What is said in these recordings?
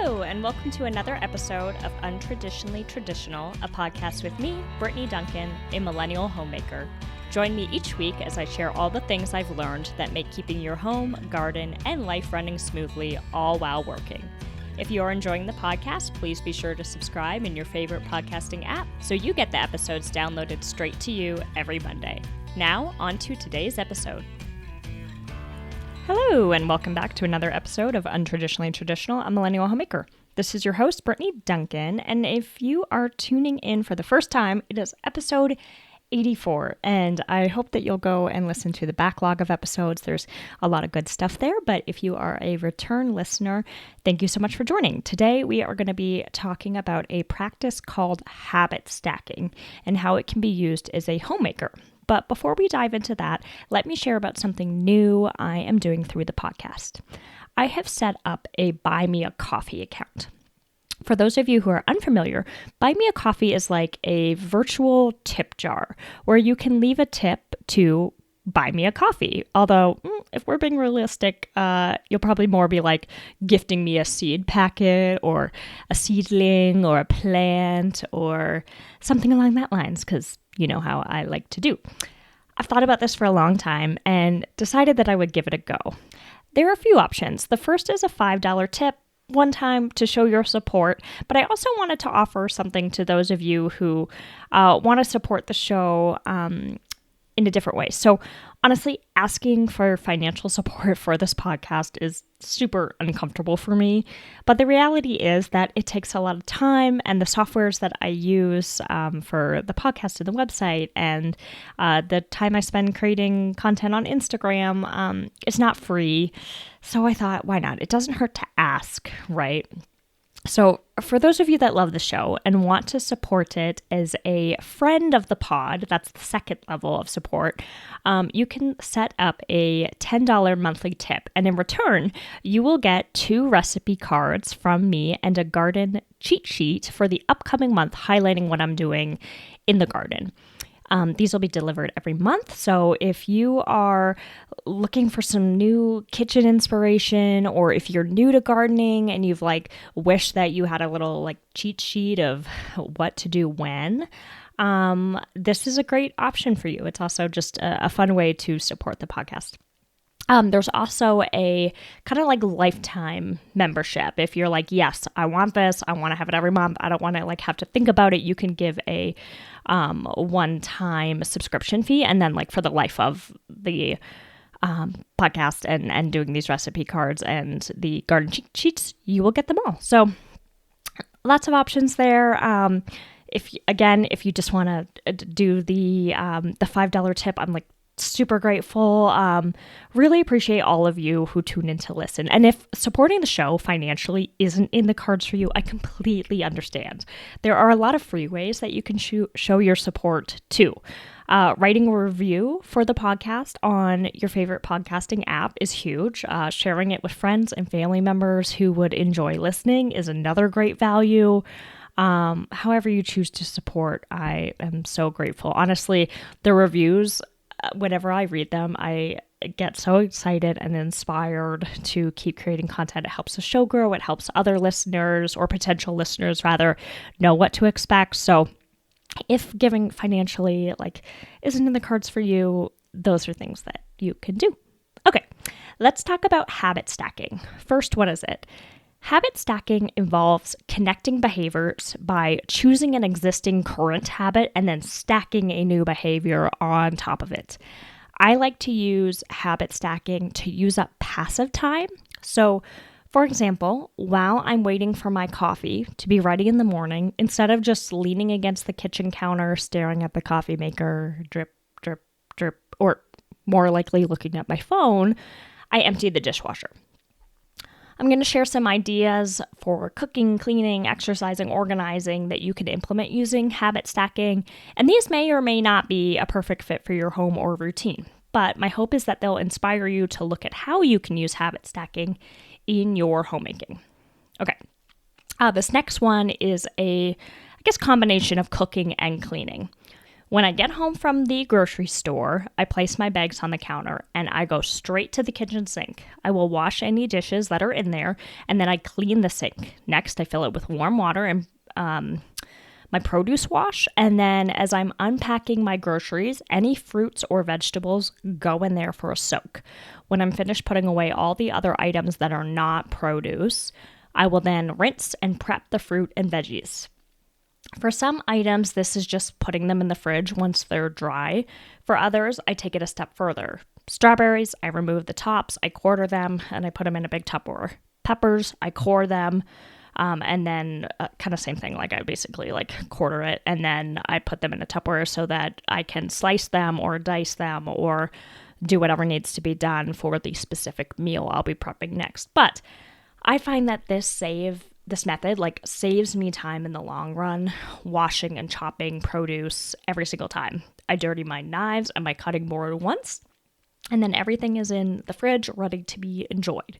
Hello, and welcome to another episode of Untraditionally Traditional, a podcast with me, Brittany Duncan, a millennial homemaker. Join me each week as I share all the things I've learned that make keeping your home, garden, and life running smoothly, all while working. If you are enjoying the podcast, please be sure to subscribe in your favorite podcasting app so you get the episodes downloaded straight to you every Monday. Now, on to today's episode. Hello, and welcome back to another episode of Untraditionally Traditional, a millennial homemaker. This is your host, Brittany Duncan, and if you are tuning in for the first time, it is episode 84, and I hope that you'll go and listen to the backlog of episodes. There's a lot of good stuff there, but if you are a return listener, thank you so much for joining. Today, we are going to be talking about a practice called habit stacking and how it can be used as a homemaker. But before we dive into that, let me share about something new I am doing through the podcast. I have set up a Buy Me a Coffee account. For those of you who are unfamiliar, Buy Me a Coffee is like a virtual tip jar where you can leave a tip to buy me a coffee. Although, if we're being realistic, you'll probably more be like gifting me a seed packet or a seedling or a plant or something along that lines, because you know how I like to do. I've thought about this for a long time and decided that I would give it a go. There are a few options. The first is a $5 tip one time to show your support, but I also wanted to offer something to those of you who want to support the show in a different way. So honestly, asking for financial support for this podcast is super uncomfortable for me. But the reality is that it takes a lot of time, and the softwares that I use for the podcast and the website and the time I spend creating content on Instagram is not free. So I thought, why not? It doesn't hurt to ask, right? So for those of you that love the show and want to support it as a friend of the pod, that's the second level of support, you can set up a $10 monthly tip. And in return, you will get 2 recipe cards from me and a garden cheat sheet for the upcoming month highlighting what I'm doing in the garden. These will be delivered every month. So if you are looking for some new kitchen inspiration, or if you're new to gardening and you've wished that you had a little cheat sheet of what to do when, this is a great option for you. It's also just a fun way to support the podcast. There's also a kind of lifetime membership. If you're yes, I want this, I want to have it every month, I don't want to have to think about it, you can give a one-time subscription fee. And then for the life of the podcast and doing these recipe cards and the garden cheat sheets, you will get them all. So lots of options there. If you just want to do the $5 tip, I'm super grateful. Really appreciate all of you who tune in to listen. And if supporting the show financially isn't in the cards for you, I completely understand. There are a lot of free ways that you can show your support too. Writing a review for the podcast on your favorite podcasting app is huge. Sharing it with friends and family members who would enjoy listening is another great value. However you choose to support, I am so grateful. Honestly, the reviews, whenever I read them, I get so excited and inspired to keep creating content. It helps the show grow. It helps other listeners, or potential listeners rather, know what to expect. So if giving financially isn't in the cards for you, those are things that you can do. Okay, let's talk about habit stacking. First, what is it? Habit stacking involves connecting behaviors by choosing an existing current habit and then stacking a new behavior on top of it. I like to use habit stacking to use up passive time. So, for example, while I'm waiting for my coffee to be ready in the morning, instead of just leaning against the kitchen counter, staring at the coffee maker, drip, drip, drip, or more likely looking at my phone, I empty the dishwasher. I'm going to share some ideas for cooking, cleaning, exercising, organizing that you can implement using habit stacking. And these may or may not be a perfect fit for your home or routine. But my hope is that they'll inspire you to look at how you can use habit stacking in your homemaking. Okay. This next one is a combination of cooking and cleaning. When I get home from the grocery store, I place my bags on the counter and I go straight to the kitchen sink. I will wash any dishes that are in there and then I clean the sink. Next, I fill it with warm water and my produce wash. And then as I'm unpacking my groceries, any fruits or vegetables go in there for a soak. When I'm finished putting away all the other items that are not produce, I will then rinse and prep the fruit and veggies. For some items, this is just putting them in the fridge once they're dry. For others, I take it a step further. Strawberries, I remove the tops, I quarter them, and I put them in a big Tupperware. Peppers, I core them, and then kind of same thing, like I basically like quarter it, and then I put them in a Tupperware so that I can slice them or dice them or do whatever needs to be done for the specific meal I'll be prepping next. But I find that this method like saves me time in the long run, washing and chopping produce every single time. I dirty my knives and my cutting board once, and then everything is in the fridge ready to be enjoyed.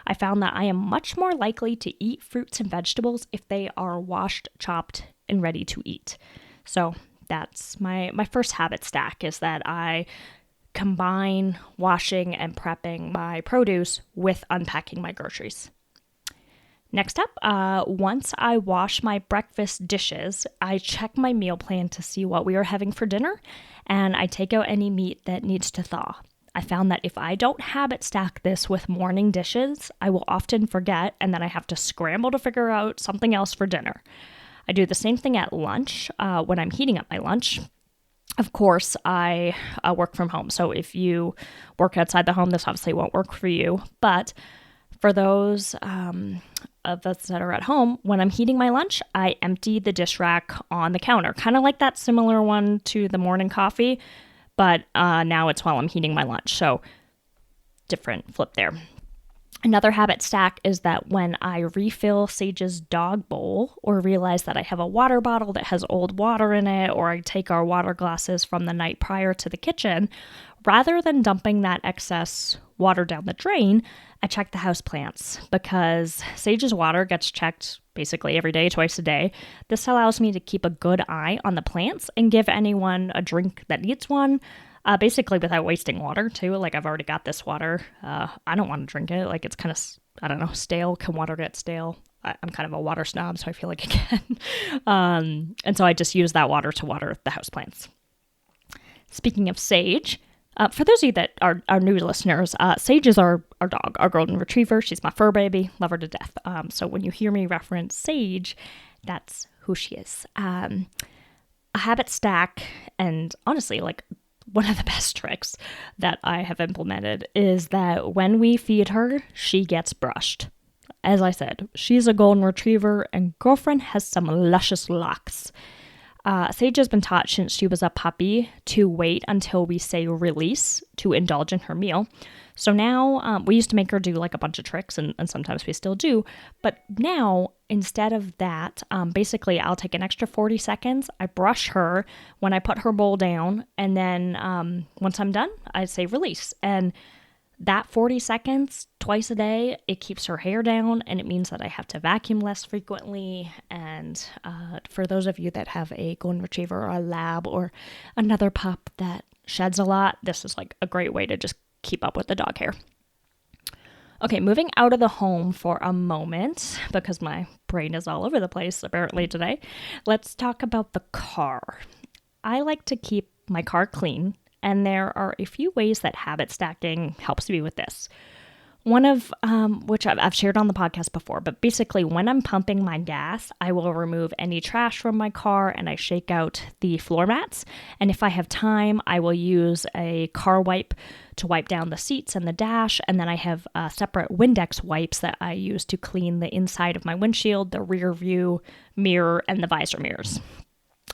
I found that I am much more likely to eat fruits and vegetables if they are washed, chopped, and ready to eat. So that's my first habit stack, is that I combine washing and prepping my produce with unpacking my groceries. Next up, once I wash my breakfast dishes, I check my meal plan to see what we are having for dinner, and I take out any meat that needs to thaw. I found that if I don't habit stack this with morning dishes, I will often forget, and then I have to scramble to figure out something else for dinner. I do the same thing at lunch when I'm heating up my lunch. Of course, I work from home, so if you work outside the home, this obviously won't work for you. But for those of us that are at home, when I'm heating my lunch, I empty the dish rack on the counter, kind of like that similar one to the morning coffee, but now it's while I'm heating my lunch. So different flip there. Another habit stack is that when I refill Sage's dog bowl or realize that I have a water bottle that has old water in it, or I take our water glasses from the night prior to the kitchen, rather than dumping that excess water down the drain, I check the houseplants, because Sage's water gets checked basically every day, twice a day. This allows me to keep a good eye on the plants and give anyone a drink that needs one, basically without wasting water too. Like, I've already got this water. I don't want to drink it. Like, it's kind of, I don't know, stale. Can water get stale? I'm kind of a water snob, so I feel like it can. And so I just use that water to water the houseplants. Speaking of Sage, for those of you that are new listeners, Sage is our dog, our golden retriever. She's my fur baby. Love her to death. So when you hear me reference Sage, that's who she is. A habit stack, and honestly, like, one of the best tricks that I have implemented is that when we feed her, she gets brushed. As I said, she's a golden retriever, and girlfriend has some luscious locks. Sage has been taught since she was a puppy to wait until we say release to indulge in her meal. So now we used to make her do like a bunch of tricks, and sometimes we still do. But now, instead of that, basically I'll take an extra 40 seconds. I brush her when I put her bowl down. And then once I'm done, I say release. And that 40 seconds twice a day, it keeps her hair down, and it means that I have to vacuum less frequently. And for those of you that have a golden retriever or a lab or another pup that sheds a lot, this is like a great way to just keep up with the dog hair. Okay, moving out of the home for a moment, because my brain is all over the place apparently today, let's talk about the car. I like to keep my car clean, and there are a few ways that habit stacking helps me with this. One of which I've shared on the podcast before, but basically when I'm pumping my gas, I will remove any trash from my car and I shake out the floor mats. And if I have time, I will use a car wipe to wipe down the seats and the dash. And then I have separate Windex wipes that I use to clean the inside of my windshield, the rear view mirror, and the visor mirrors.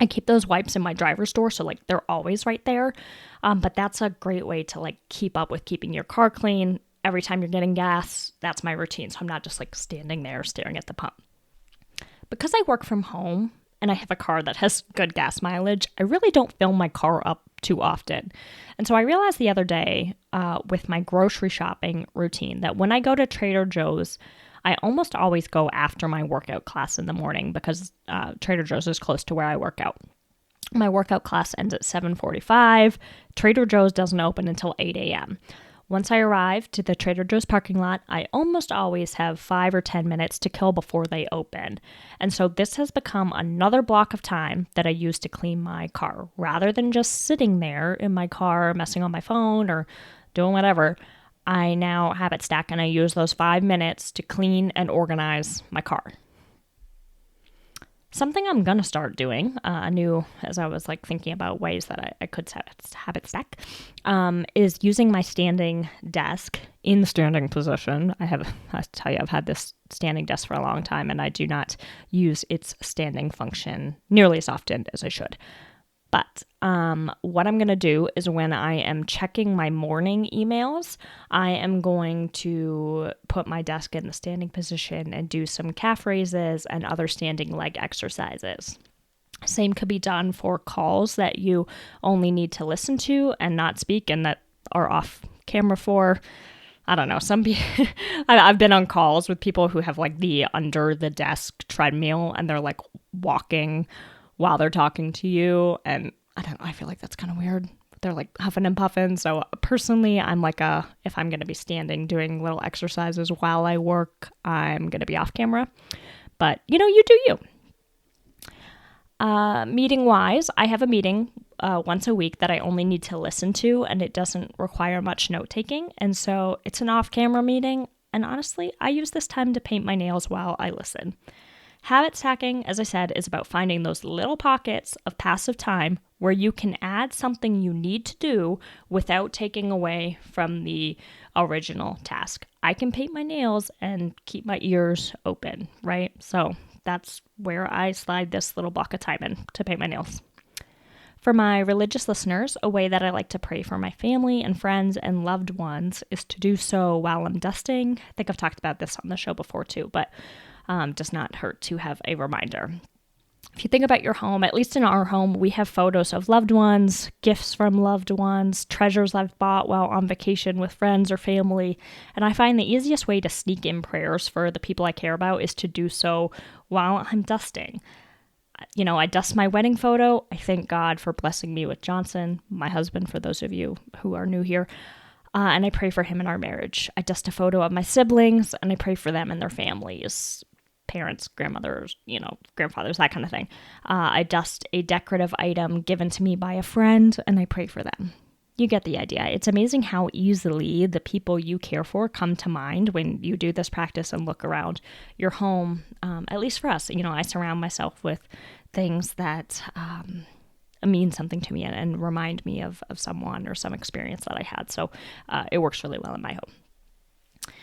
I keep those wipes in my driver's door, so like they're always right there. But that's a great way to like keep up with keeping your car clean. Every time you're getting gas, that's my routine. So I'm not just like standing there staring at the pump. Because I work from home and I have a car that has good gas mileage, I really don't fill my car up too often. And so I realized the other day with my grocery shopping routine that when I go to Trader Joe's, I almost always go after my workout class in the morning because Trader Joe's is close to where I work out. My workout class ends at 7:45. Trader Joe's doesn't open until 8 a.m. Once I arrive to the Trader Joe's parking lot, I almost always have 5 or 10 minutes to kill before they open. And so this has become another block of time that I use to clean my car. Rather than just sitting there in my car messing on my phone or doing whatever, I now habit stack and I use those 5 minutes to clean and organize my car. Something I'm going to start doing, as I was like thinking about ways that I could habit stack, is using my standing desk in the standing position. I tell you, I've had this standing desk for a long time and I do not use its standing function nearly as often as I should. But what I'm going to do is when I am checking my morning emails, I am going to put my desk in the standing position and do some calf raises and other standing leg exercises. Same could be done for calls that you only need to listen to and not speak and that are off camera for. I don't know. Some people, I've been on calls with people who have like the under the desk treadmill and they're like walking while they're talking to you. And I don't know, I feel like that's kind of weird. They're like huffing and puffing. So personally, I'm like if I'm going to be standing doing little exercises while I work, I'm going to be off camera. But, you do you. Meeting wise, I have a meeting once a week that I only need to listen to, and it doesn't require much note taking. And so it's an off camera meeting. And honestly, I use this time to paint my nails while I listen. Habit stacking, as I said, is about finding those little pockets of passive time where you can add something you need to do without taking away from the original task. I can paint my nails and keep my ears open, right? So that's where I slide this little block of time in to paint my nails. For my religious listeners, a way that I like to pray for my family and friends and loved ones is to do so while I'm dusting. I think I've talked about this on the show before too, but does not hurt to have a reminder. If you think about your home, at least in our home, we have photos of loved ones, gifts from loved ones, treasures I've bought while on vacation with friends or family. And I find the easiest way to sneak in prayers for the people I care about is to do so while I'm dusting. I dust my wedding photo. I thank God for blessing me with Johnson, my husband, for those of you who are new here. And I pray for him in our marriage. I dust a photo of my siblings and I pray for them and their families. Parents, grandmothers, grandfathers, that kind of thing. I dust a decorative item given to me by a friend and I pray for them. You get the idea. It's amazing how easily the people you care for come to mind when you do this practice and look around your home. At least for us, I surround myself with things that mean something to me and remind me of someone or some experience that I had. So it works really well in my home.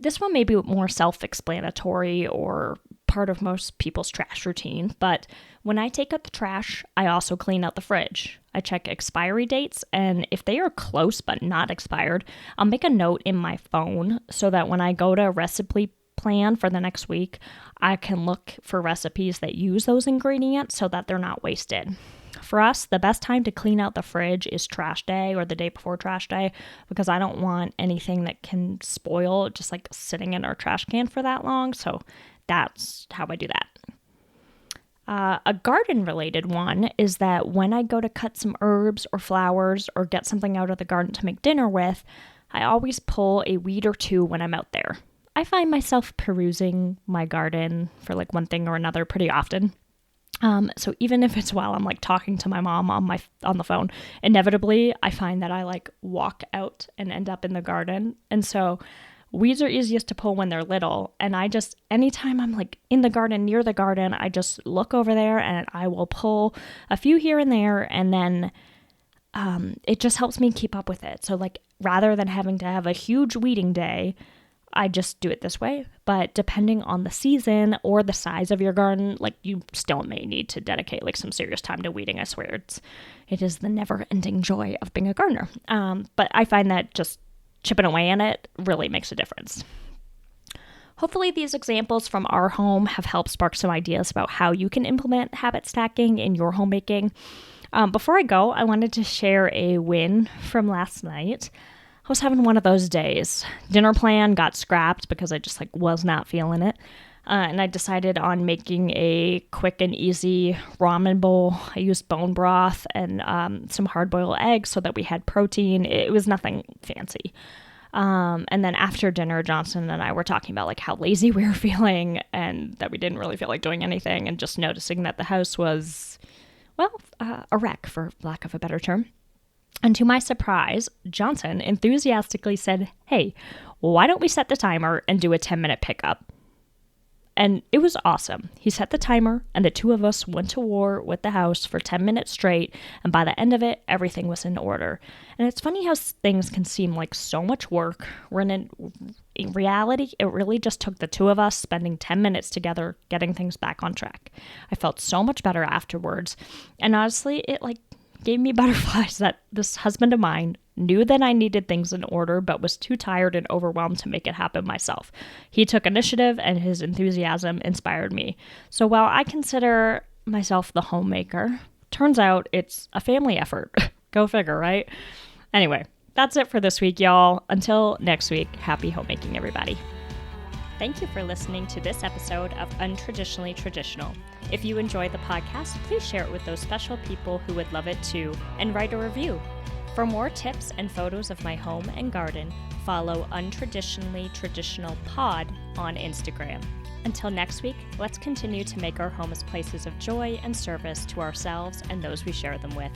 This one may be more self-explanatory or part of most people's trash routine, but when I take out the trash, I also clean out the fridge. I check expiry dates, and if they are close but not expired, I'll make a note in my phone so that when I go to recipe plan for the next week, I can look for recipes that use those ingredients so that they're not wasted. For us, the best time to clean out the fridge is trash day or the day before trash day because I don't want anything that can spoil just like sitting in our trash can for that long. So that's how I do that. A garden-related one is that when I go to cut some herbs or flowers or get something out of the garden to make dinner with, I always pull a weed or two when I'm out there. I find myself perusing my garden for like one thing or another pretty often. So even if it's while I'm like talking to my mom on the phone, inevitably I find that I like walk out and end up in the garden. And so weeds are easiest to pull when they're little. And anytime I'm like in the garden, near the garden, I just look over there and I will pull a few here and there. And then it just helps me keep up with it. So like rather than having to have a huge weeding day, I just do it this way. But depending on the season or the size of your garden, like you still may need to dedicate like some serious time to weeding. I swear it is the never ending joy of being a gardener. But I find that just chipping away in it really makes a difference. Hopefully these examples from our home have helped spark some ideas about how you can implement habit stacking in your homemaking. Before I go, I wanted to share a win from last night. I was having one of those days. Dinner plan got scrapped because I just was not feeling it. And I decided on making a quick and easy ramen bowl. I used bone broth and some hard-boiled eggs so that we had protein. It was nothing fancy. And then after dinner, Johnson and I were talking about like how lazy we were feeling and that we didn't really feel like doing anything, and just noticing that the house was, well, a wreck, for lack of a better term. And to my surprise, Johnson enthusiastically said, "Hey, why don't we set the timer and do a 10-minute pickup?" And it was awesome. He set the timer, and the two of us went to war with the house for 10 minutes straight, and by the end of it, everything was in order. And it's funny how things can seem like so much work, when in reality, it really just took the two of us spending 10 minutes together getting things back on track. I felt so much better afterwards, and honestly, it gave me butterflies that this husband of mine knew that I needed things in order, but was too tired and overwhelmed to make it happen myself. He took initiative, and his enthusiasm inspired me. So while I consider myself the homemaker, turns out it's a family effort. Go figure, right? Anyway, that's it for this week, y'all. Until next week, happy homemaking, everybody. Thank you for listening to this episode of Untraditionally Traditional. If you enjoyed the podcast, please share it with those special people who would love it too, and write a review. For more tips and photos of my home and garden, follow Untraditionally Traditional Pod on Instagram. Until next week, let's continue to make our homes places of joy and service to ourselves and those we share them with.